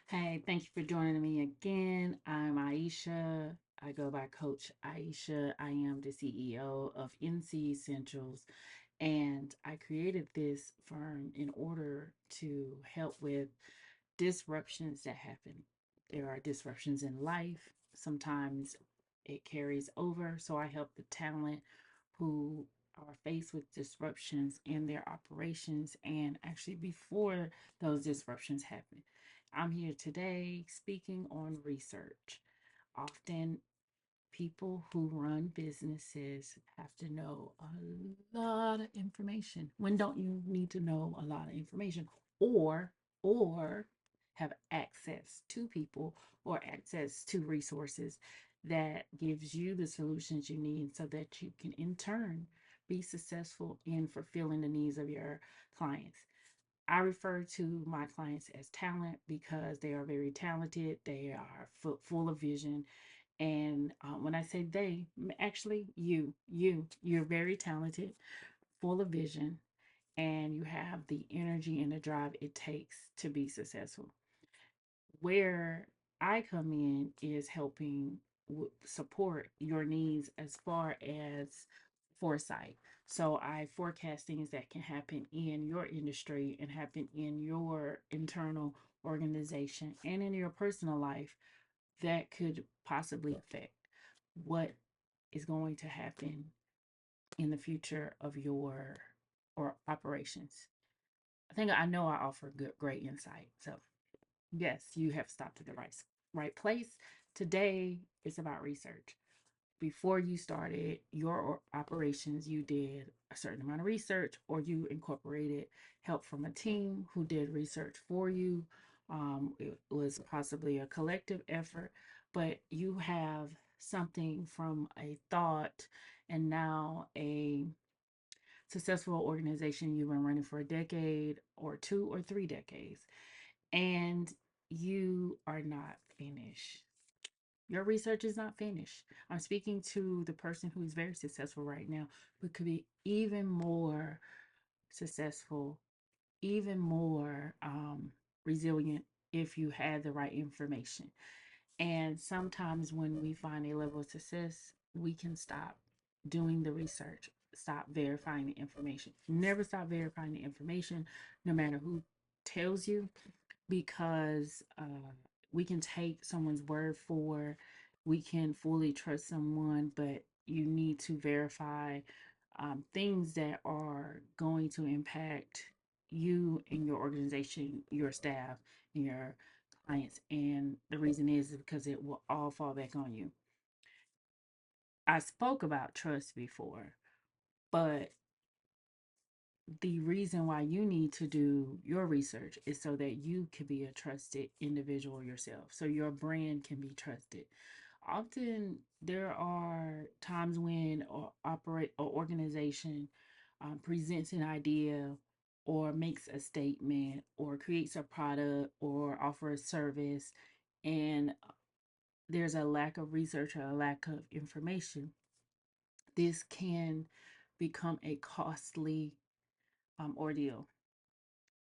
Hey, thank you for joining me again. I'm Aisha. I go by Coach Aisha. I am the CEO of NC Essentials, and I created this firm in order to help with disruptions that happen. There are disruptions in life. Sometimes it carries over. So I help the talent who are faced with disruptions in their operations and actually before those disruptions happen. I'm here today speaking on research. Often people who run businesses have to know a lot of information. When don't you need to know a lot of information or have access to people or access to resources that gives you the solutions you need so that you can in turn be successful in fulfilling the needs of your clients. I refer to my clients as talent because they are very talented. They are full of vision, and when I say they, actually you're very talented, full of vision, and you have the energy and the drive it takes to be successful. Where I come in is helping support your needs as far as foresight. So I forecast things that can happen in your industry and happen in your internal organization and in your personal life that could possibly affect what is going to happen in the future of your or operations. I know I offer great insight. So yes, you have stopped at the right place. Today is about research. Before you started your operations, you did a certain amount of research, or you incorporated help from a team who did research for you. It was possibly a collective effort, but you have something from a thought and now a successful organization you've been running for a decade or 2 or 3 decades, and you are not finished. Your research is not finished. I'm speaking to the person who is very successful right now, but could be even more successful, even more resilient if you had the right information. And sometimes when we find a level of success, we can stop doing the research, stop verifying the information. Never stop verifying the information, no matter who tells you, because we can take someone's word for, we can fully trust someone, but you need to verify things that are going to impact you and your organization, your staff, and your clients. And the reason is because it will all fall back on you. I spoke about trust before, but the reason why you need to do your research is so that you can be a trusted individual yourself, so your brand can be trusted. Often there are times when or organization presents an idea or makes a statement or creates a product or offers a service, and there's a lack of research or a lack of information. This can become a costly ordeal.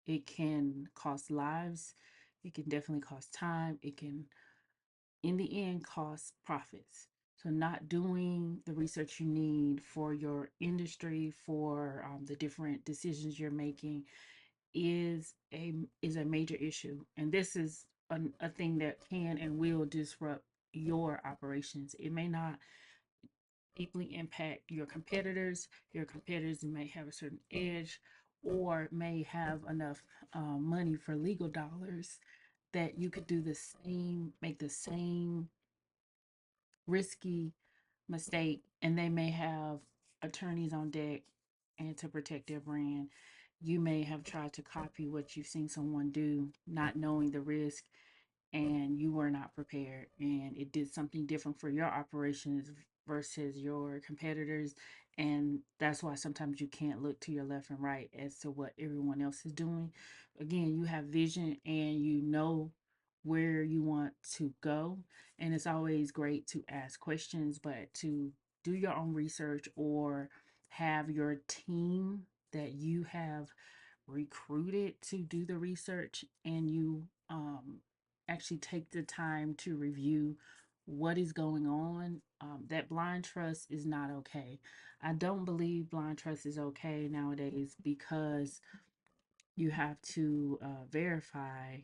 It can cost lives. It can definitely cost time. It can, in the end, cost profits. So, not doing the research you need for your industry, for the different decisions you're making, is a major issue. And this is a thing that can and will disrupt your operations. It may not deeply impact your competitors. Your competitors may have a certain edge or may have enough money for legal dollars that you could do the same, make the same risky mistake, and they may have attorneys on deck and to protect their brand. You may have tried to copy what you've seen someone do, not knowing the risk, and you were not prepared, and it did something different for your operations versus your competitors. And that's why sometimes you can't look to your left and right as to what everyone else is doing. Again, you have vision and you know where you want to go, and it's always great to ask questions, but to do your own research or have your team that you have recruited to do the research, and you actually take the time to review what is going on, that blind trust is not okay. I don't believe blind trust is okay nowadays because you have to verify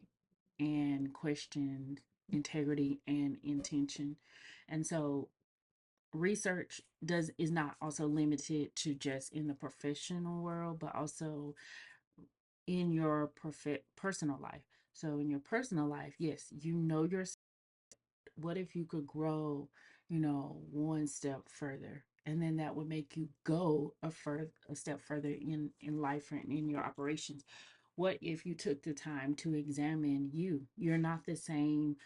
and question integrity and intention. And so research does is not also limited to just in the professional world, but also in your personal life. So in your personal life, yes, you know your, what if you could grow, one step further, and then that would make you go a step further in life and in your operations. What if you took the time to examine you? You're not the same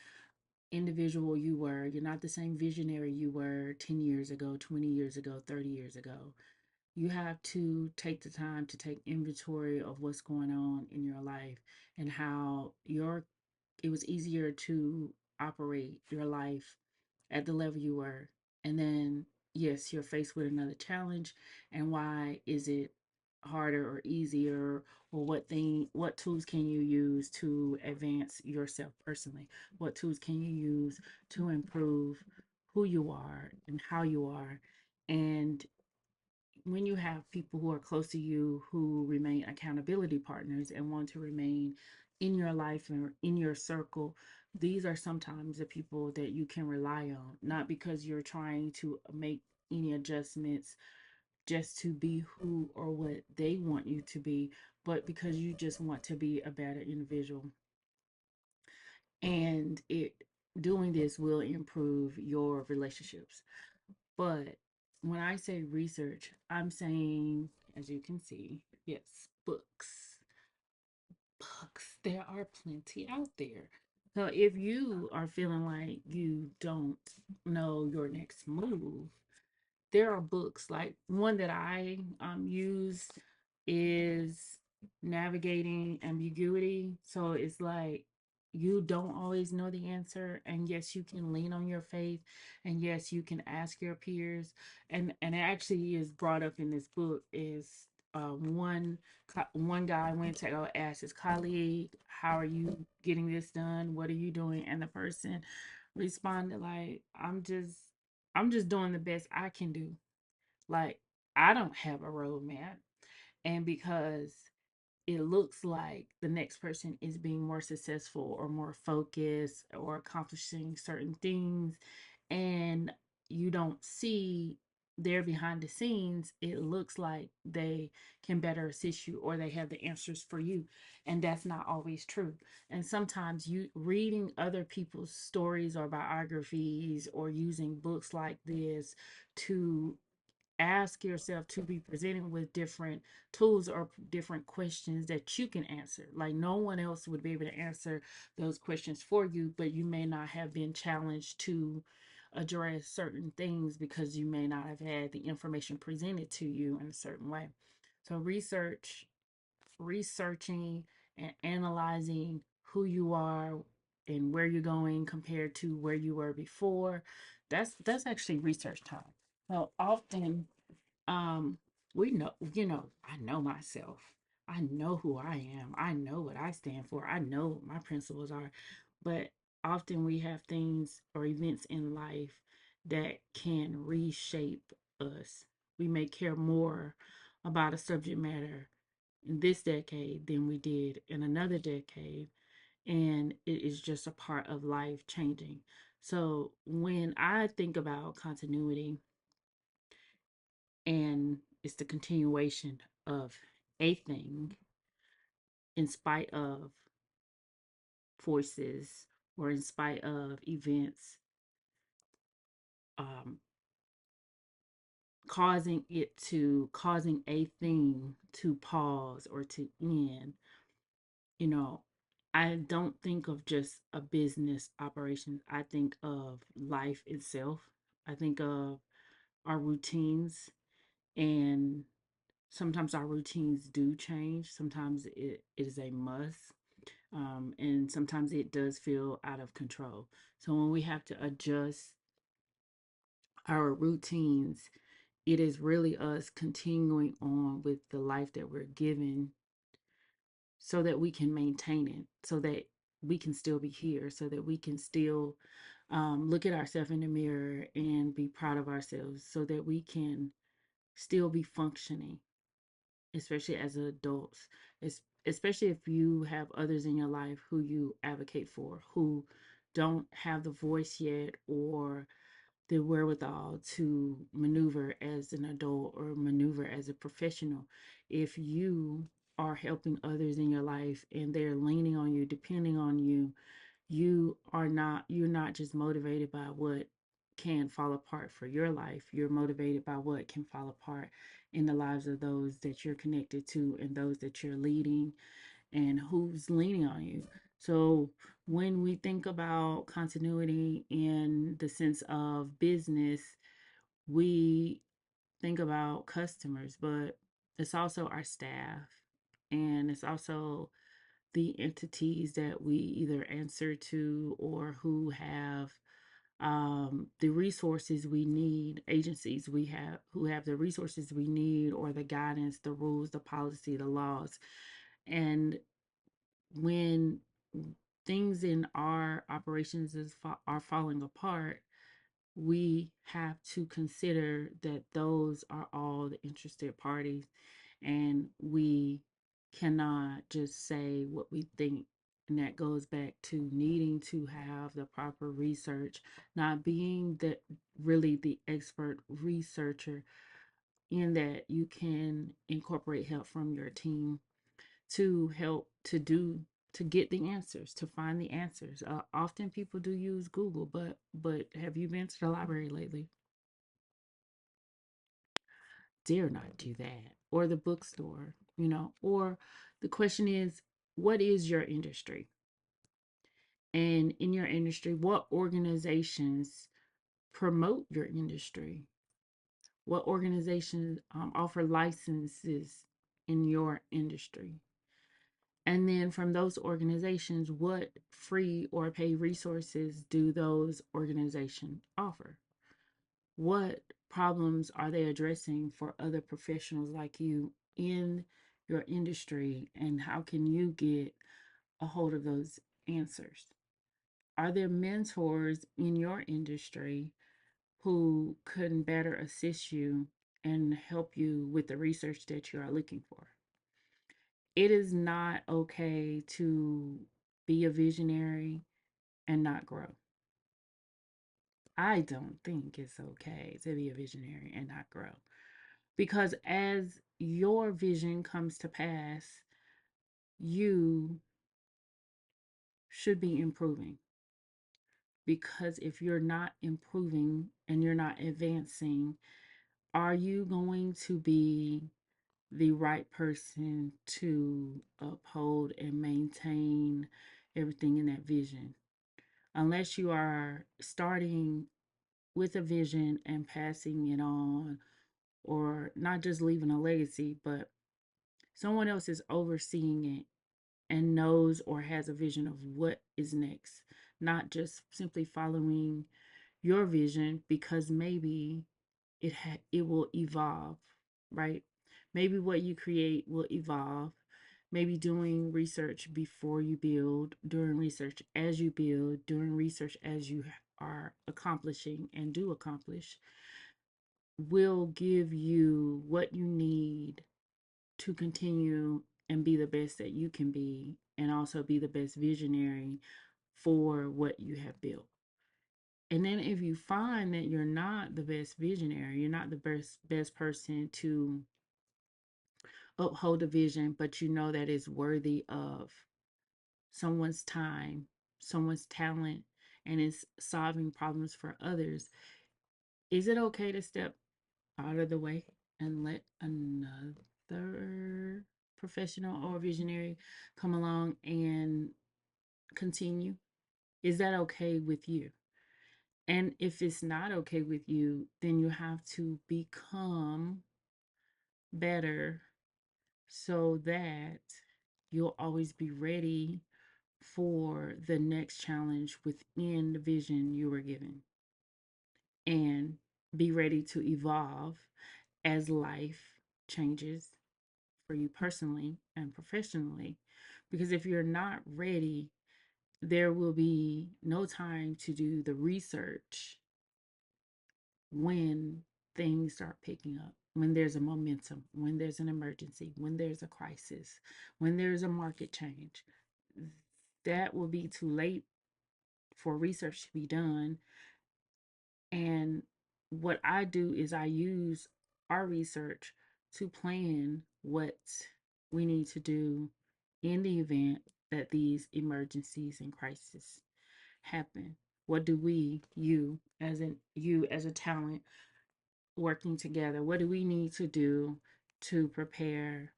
individual you were. You're not the same visionary you were 10 years ago, 20 years ago, 30 years ago. You have to take the time to take inventory of what's going on in your life and how it was easier to operate your life at the level you were. And then, yes, you're faced with another challenge. And why is it harder or easier? Or what tools can you use to advance yourself personally? What tools can you use to improve who you are and how you are? And when you have people who are close to you who remain accountability partners and want to remain in your life and in your circle, these are sometimes the people that you can rely on, not because you're trying to make any adjustments just to be who or what they want you to be, but because you just want to be a better individual. And it doing this will improve your relationships. But when I say research, I'm saying, as you can see, yes, books. Books. There are plenty out there. So if you are feeling like you don't know your next move, there are books like one that I use is Navigating Ambiguity. So it's like you don't always know the answer, and yes, you can lean on your faith, and yes, you can ask your peers, and it actually is brought up in this book is one guy went to go ask his colleague, how are you getting this done, what are you doing, and the person responded like, I'm just doing the best I can do. Like, I don't have a roadmap. And because it looks like the next person is being more successful or more focused or accomplishing certain things, and you don't see their behind the scenes, it looks like they can better assist you or they have the answers for you. And that's not always true. And sometimes you reading other people's stories or biographies or using books like this to ask yourself to be presented with different tools or different questions that you can answer. Like no one else would be able to answer those questions for you, but you may not have been challenged to address certain things because you may not have had the information presented to you in a certain way. So researching and analyzing who you are and where you're going compared to where you were before, that's actually research time. So often um, we know, I know myself. I know who I am. I know what I stand for. I know what my principles are. But often we have things or events in life that can reshape us. We may care more about a subject matter in this decade than we did in another decade. And it is just a part of life changing. So when I think about continuity, and it's the continuation of a thing in spite of forces or in spite of events um, causing a thing to pause or to end. you know I don't think of just a business operation. I think of life itself. I think of our routines, and sometimes our routines do change. Sometimes it is a must, and sometimes it does feel out of control. So when we have to adjust our routines, it is really us continuing on with the life that we're given so that we can maintain it, so that we can still be here, so that we can still look at ourselves in the mirror and be proud of ourselves, so that we can still be functioning, especially as adults, especially if you have others in your life who you advocate for, who don't have the voice yet or the wherewithal to maneuver as an adult or maneuver as a professional. If you are helping others in your life and they're leaning on you, depending on you, you're not just motivated by what can fall apart for your life. You're motivated by what can fall apart in the lives of those that you're connected to and those that you're leading and who's leaning on you. So when we think about continuity in the sense of business, we think about customers, but it's also our staff, and it's also the entities that we either answer to or who have the resources we need, agencies we have who have the resources we need, or the guidance, the rules, the policy, the laws. And when things in our operations are falling apart, we have to consider that those are all the interested parties, and we cannot just say what we think. And that goes back to needing to have the proper research, not being really the expert researcher, in that you can incorporate help from your team to help to get the answers, to find the answers. Often people do use Google, but have you been to the library lately? Dare not do that. Or the bookstore, or the question is, what is your industry? And in your industry, what organizations promote your industry? What organizations offer licenses in your industry? And then from those organizations, what free or paid resources do those organizations offer? What problems are they addressing for other professionals like you in your industry? And how can you get a hold of those answers? Are there mentors in your industry who can better assist you and help you with the research that you are looking for? It is not okay to be a visionary and not grow. I don't think it's okay to be a visionary and not grow. Because as your vision comes to pass, you should be improving. Because if you're not improving and you're not advancing, are you going to be the right person to uphold and maintain everything in that vision? Unless you are starting with a vision and passing it on, or not just leaving a legacy, but someone else is overseeing it and knows or has a vision of what is next, not just simply following your vision because maybe it will evolve, right? Maybe what you create will evolve. Maybe doing research before you build, doing research as you build, doing research as you are accomplishing and do accomplish will give you what you need to continue and be the best that you can be, and also be the best visionary for what you have built. And then if you find that you're not the best visionary, you're not the best person to uphold a vision, but you know that it's worthy of someone's time, someone's talent, and is solving problems for others, is it okay to step out of the way and let another professional or visionary come along and continue? Is that okay with you? And if it's not okay with you, then you have to become better so that you'll always be ready for the next challenge within the vision you were given, and be ready to evolve as life changes for you personally and professionally. Because if you're not ready, there will be no time to do the research when things start picking up, when there's a momentum, when there's an emergency, when there's a crisis, when there's a market change. That will be too late for research to be done. And what I do is I use our research to plan what we need to do in the event that these emergencies and crises happen. What do we, you as a talent working together, what do we need to do to prepare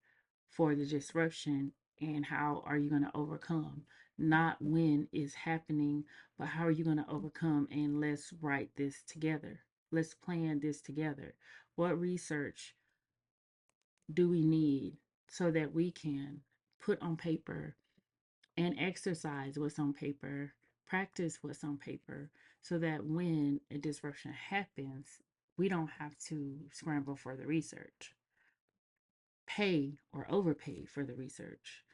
for the disruption, and how are you going to overcome? Not when it's happening, but how are you going to overcome? And let's write this together. Let's plan this together. What research do we need so that we can put on paper and exercise what's on paper, practice what's on paper, so that when a disruption happens, we don't have to scramble for the research, pay or overpay for the research.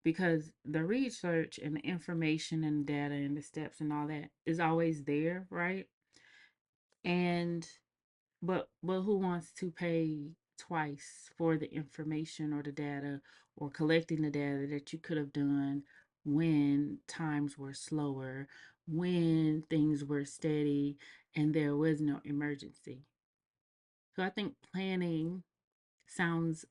Because the research and the information and data and the steps and all that is always there, right? And but who wants to pay twice for the information or the data, or collecting the data that you could have done when times were slower, when things were steady and there was no emergency? So I think planning sounds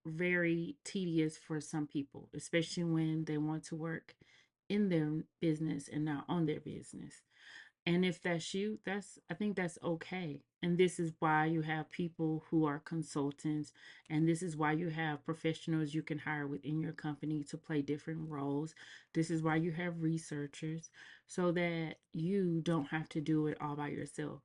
very tedious for some people, especially when they want to work in their business and not on their business. And if that's you, I think that's okay. And this is why you have people who are consultants, and this is why you have professionals you can hire within your company to play different roles. This is why you have researchers, so that you don't have to do it all by yourself.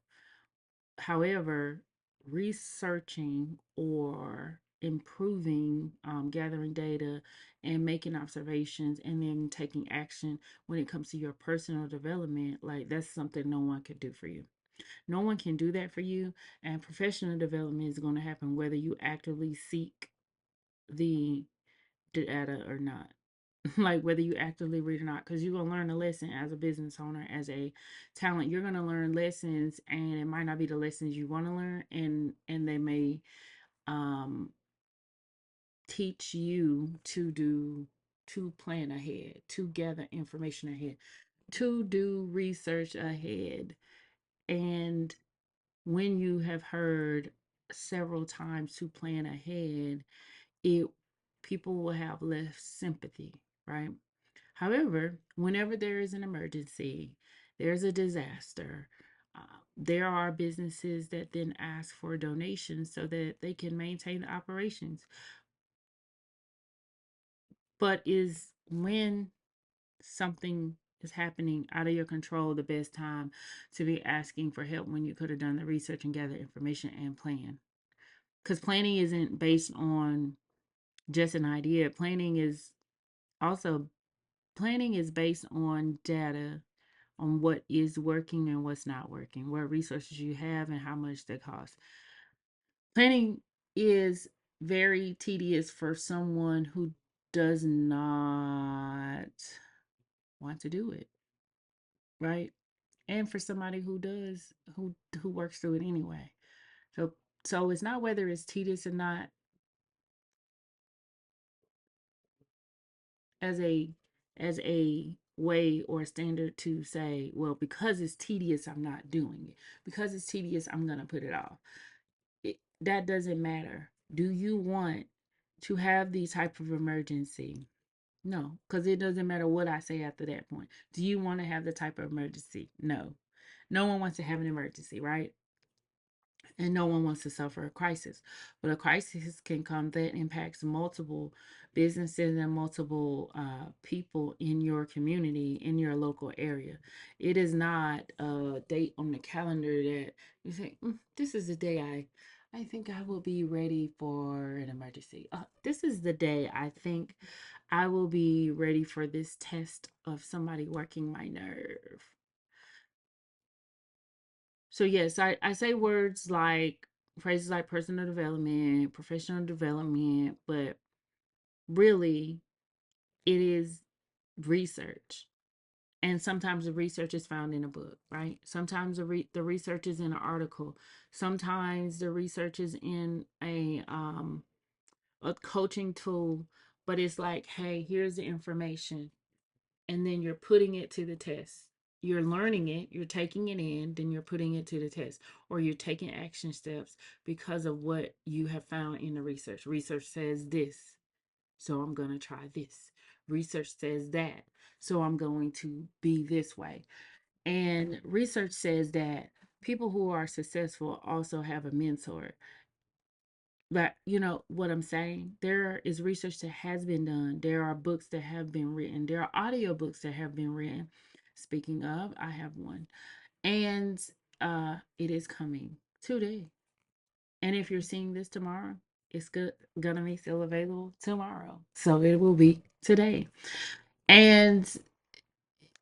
However, researching or improving, gathering data and making observations and then taking action when it comes to your personal development, like that's something no one could do for you. No one can do that for you. And professional development is going to happen whether you actively seek the data or not. Like whether you actively read or not, because you're going to learn a lesson as a business owner, as a talent. You're going to learn lessons, and it might not be the lessons you want to learn, and they may um teach you to plan ahead, to gather information ahead, to do research ahead. And when you have heard several times to plan ahead, it people will have less sympathy, right? However, whenever there is an emergency, there's a disaster, there are businesses that then ask for donations so that they can maintain the operations. But is when something is happening out of your control the best time to be asking for help, when you could have done the research and gather information and plan? Because planning isn't based on just an idea. Also planning is based on data, on what is working and what's not working, what resources you have and how much they cost. Planning is very tedious for someone who does not want to do it, right? And for somebody who does, who works through it anyway. So so it's not whether it's tedious or not as a way or a standard to say, well, because it's tedious, I'm not doing it. Because it's tedious, I'm gonna put it off. That doesn't matter. Do you want to have the type of emergency? No, because it doesn't matter what I say after that point. Do you want to have the type of emergency? No. No one wants to have an emergency, right? And no one wants to suffer a crisis. But a crisis can come that impacts multiple businesses and multiple people in your community, in your local area. It is not a date on the calendar that you say, this is the day I think I will be ready for an emergency. This is the day I think I will be ready for this test of somebody working my nerve. So yes, I say words like phrases like personal development, professional development, but really it is research. And sometimes the research is found in a book, right? Sometimes the research is in an article. Sometimes the research is in a coaching tool, but it's like, hey, here's the information, and then you're putting it to the test. You're learning it, you're taking it in, then you're putting it to the test, or you're taking action steps because of what you have found in the research. Research says this, so I'm going to try this. Research says that, so I'm going to be this way. And research says that people who are successful also have a mentor. But you know what I'm saying? There is research that has been done. There are books that have been written. There are audiobooks that have been written. Speaking of, I have one. And it is coming today. And if you're seeing this tomorrow, it's gonna be still available tomorrow. So it will be today. And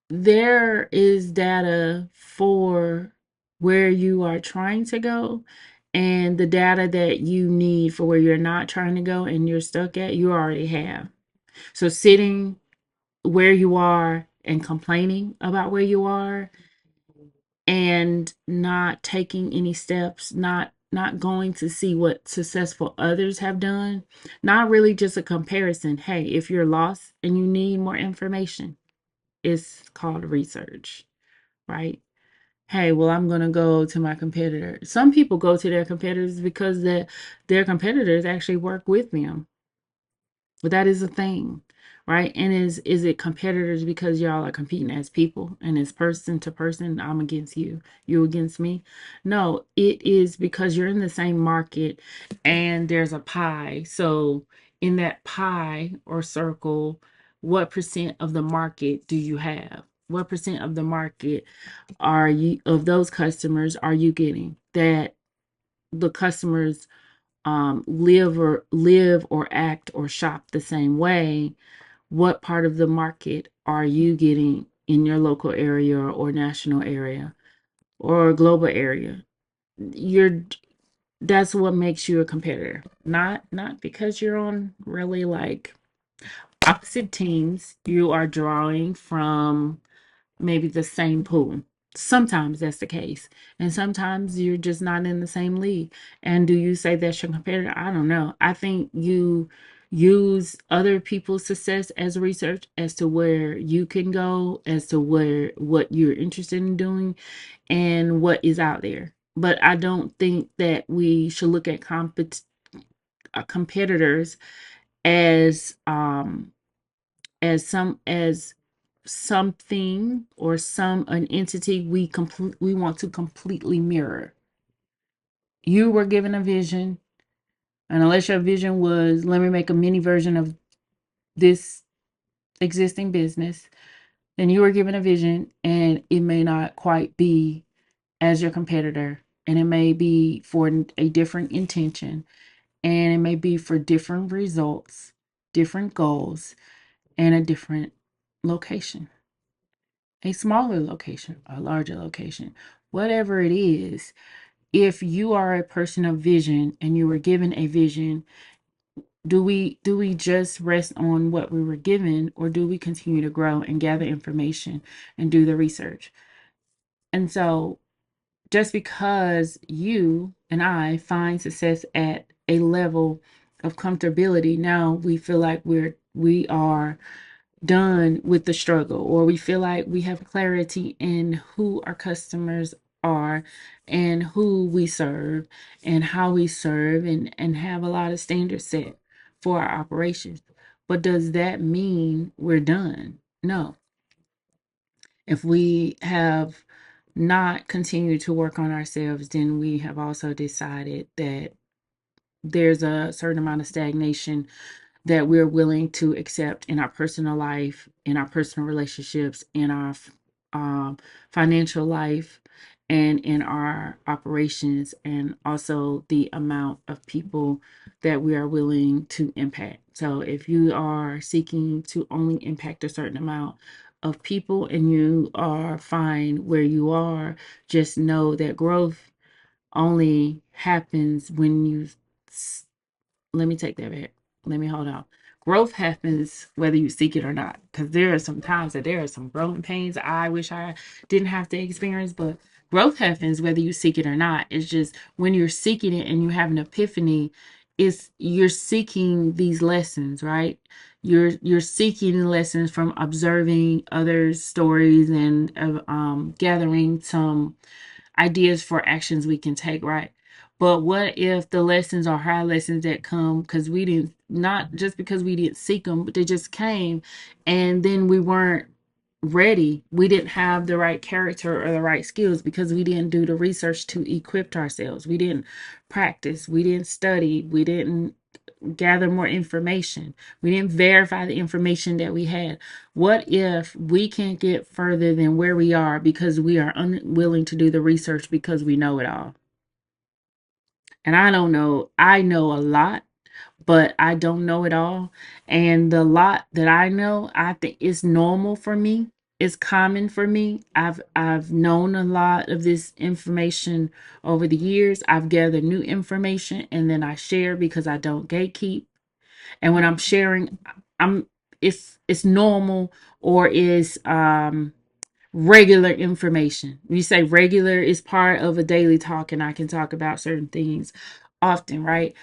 there is data for where you are trying to go, and the data that you need for where you're not trying to go and you're stuck at, you already have. So sitting where you are and complaining about where you are and not taking any steps, not going to see what successful others have done, not really just a comparison. Hey, if you're lost and you need more information, it's called research, right? Hey, well, I'm going to go to my competitor. Some people go to their competitors because their competitors actually work with them. But that is a thing, right? And is it competitors because y'all are competing as people and as person to person? I'm against you, you against me. No, it is because you're in the same market and there's a pie. So in that pie or circle, what percent of the market do you have? What percent of the market are you of those customers are you getting? That the customers live or act or shop the same way. What part of the market are you getting in your local area or national area or global area? You're That's what makes you a competitor. Not because you're on really like opposite teams. You are drawing from maybe the same pool. Sometimes that's the case. And sometimes you're just not in the same league. And do you say that's your competitor? I don't know. I think you use other people's success as research as to where you can go, as to where what you're interested in doing and what is out there. But I don't think that we should look at competitors as as something or an entity we want to completely mirror. You were given a vision, and unless your vision was, let me make a mini version of this existing business, then you were given a vision and it may not quite be as your competitor, and it may be for a different intention, and it may be for different results, different goals, and a different location. A smaller location, a larger location, whatever it is. If you are a person of vision and you were given a vision, do we just rest on what we were given, or do we continue to grow and gather information and do the research? And so just because you and I find success at a level of comfortability, now we feel like we are done with the struggle, or we feel like we have clarity in who our customers are and who we serve and how we serve, and have a lot of standards set for our operations. But does that mean we're done? No. If we have not continued to work on ourselves, then we have also decided that there's a certain amount of stagnation that we're willing to accept in our personal life, in our personal relationships, in our financial life, and in our operations, and also the amount of people that we are willing to impact. So if you are seeking to only impact a certain amount of people and you are fine where you are, just know that growth only happens when you let me take that back. Let me hold on. growth happens whether you seek it or not. Because there are some times that there are some growing pains I wish I didn't have to experience, but growth happens whether you seek it or not. It's just when you're seeking it and you have an epiphany, it's you're seeking these lessons, right? You're seeking lessons from observing others' stories and gathering some ideas for actions we can take, right? But what if the lessons are high lessons that come because we didn't, not just because we didn't seek them, but they just came and then we weren't ready. We didn't have the right character or the right skills because we didn't do the research to equip ourselves. We didn't practice. We didn't study. We didn't gather more information. We didn't verify the information that we had. What if we can't get further than where we are because we are unwilling to do the research because we know it all? And I don't know. I know a lot, but I don't know it all. And the lot that I know, I think is normal for me. It's common for me. I've known a lot of this information over the years. I've gathered new information and then I share because I don't gatekeep. And when I'm sharing, I'm it's normal or is regular information. When you say regular is part of a daily talk and I can talk about certain things often, right?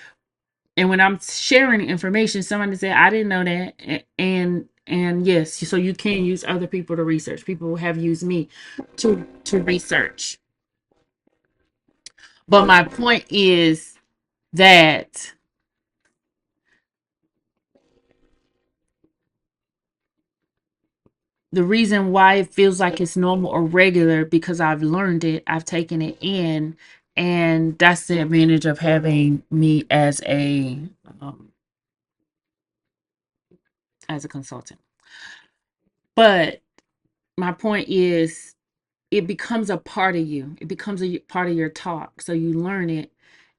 And when I'm sharing information, somebody said, I didn't know that. And yes, so you can use other people to research. People have used me to research. But my point is that the reason why it feels like it's normal or regular because I've learned it, I've taken it in, and that's the advantage of having me um, as a consultant. But my point is, it becomes a part of you. It becomes a part of your talk. So you learn it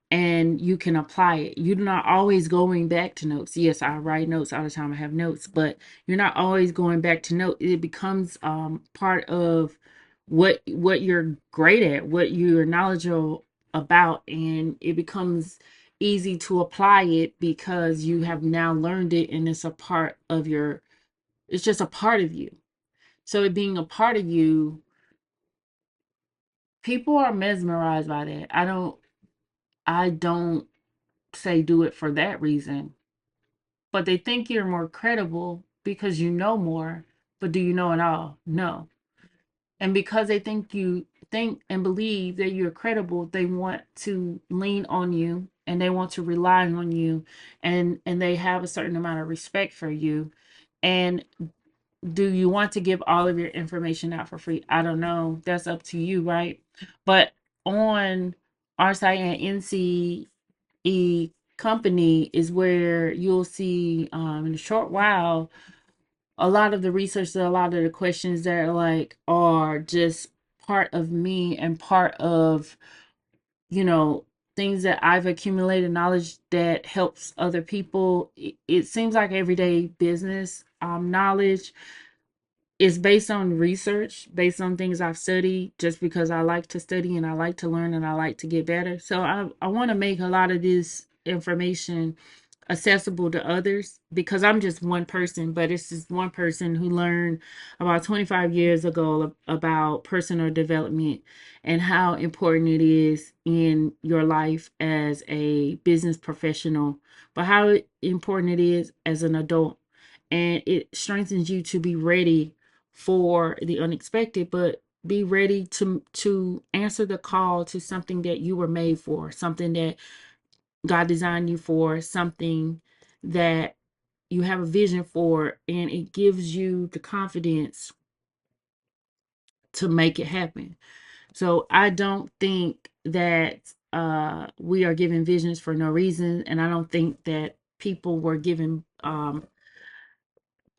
and you can apply it. You're not always going back to notes. Yes, I write notes all the time. I have notes, but you're not always going back to note. It becomes part of what you're great at, what you're knowledgeable about, and it becomes easy to apply it because you have now learned it and it's a part of your it's just a part of you. So it being a part of you, people are mesmerized by that. I don't say do it for that reason, but they think you're more credible because you know more. But do you know it all? No. And because they think and believe that you're credible, they want to lean on you and they want to rely on you, and they have a certain amount of respect for you. And do you want to give all of your information out for free? I don't know. That's up to you, right? But on our site at NCE Company is where you'll see in a short while a lot of the research, a lot of the questions that are just part of me and part of, you know, things that I've accumulated knowledge that helps other people. It seems like everyday business knowledge is based on research, based on things I've studied, just because I like to study and I like to learn and I like to get better. So I want to make a lot of this information accessible to others because I'm just one person, but it's just one person who learned about 25 years ago about personal development and how important it is in your life as a business professional, but how important it is as an adult. And it strengthens you to be ready for the unexpected, but be ready to answer the call to something that you were made for, something that God designed you for, something that you have a vision for, and it gives you the confidence to make it happen. So I don't think that we are given visions for no reason, and I don't think that people were given a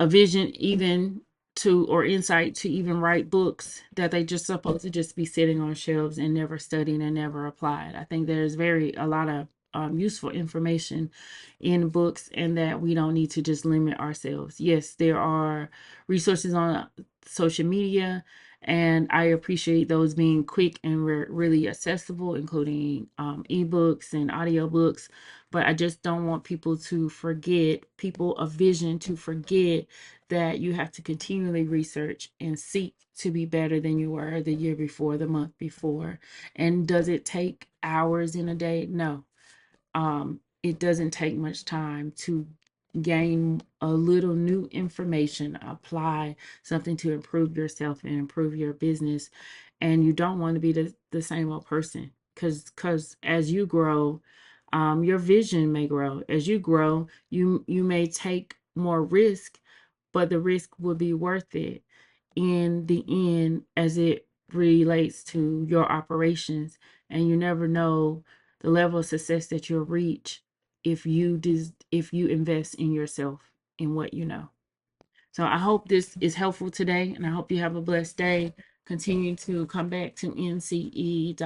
vision even to or insight to even write books that they just supposed to just be sitting on shelves and never studied and never applied. I think there's very a lot of useful information in books and that we don't need to just limit ourselves. Yes, there are resources on social media And I appreciate those being quick and really accessible, including ebooks and audiobooks. But I just don't want people to forget, people of vision to forget that you have to continually research and seek to be better than you were the year before, the month before. And does it take hours in a day? No. It doesn't take much time to gain a little new information, apply something to improve yourself and improve your business. And you don't want to be the same old person, because as you grow, your vision may grow. As you grow, you may take more risk, but the risk will be worth it in the end as it relates to your operations. And you never know the level of success that you'll reach if you invest in yourself, in what you know. So I hope this is helpful today, and I hope you have a blessed day. Continue to come back to nce.company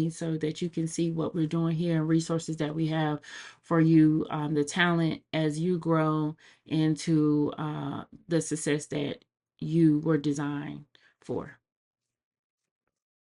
so that you can see what we're doing here and resources that we have for you, the talent as you grow into the success that you were designed for.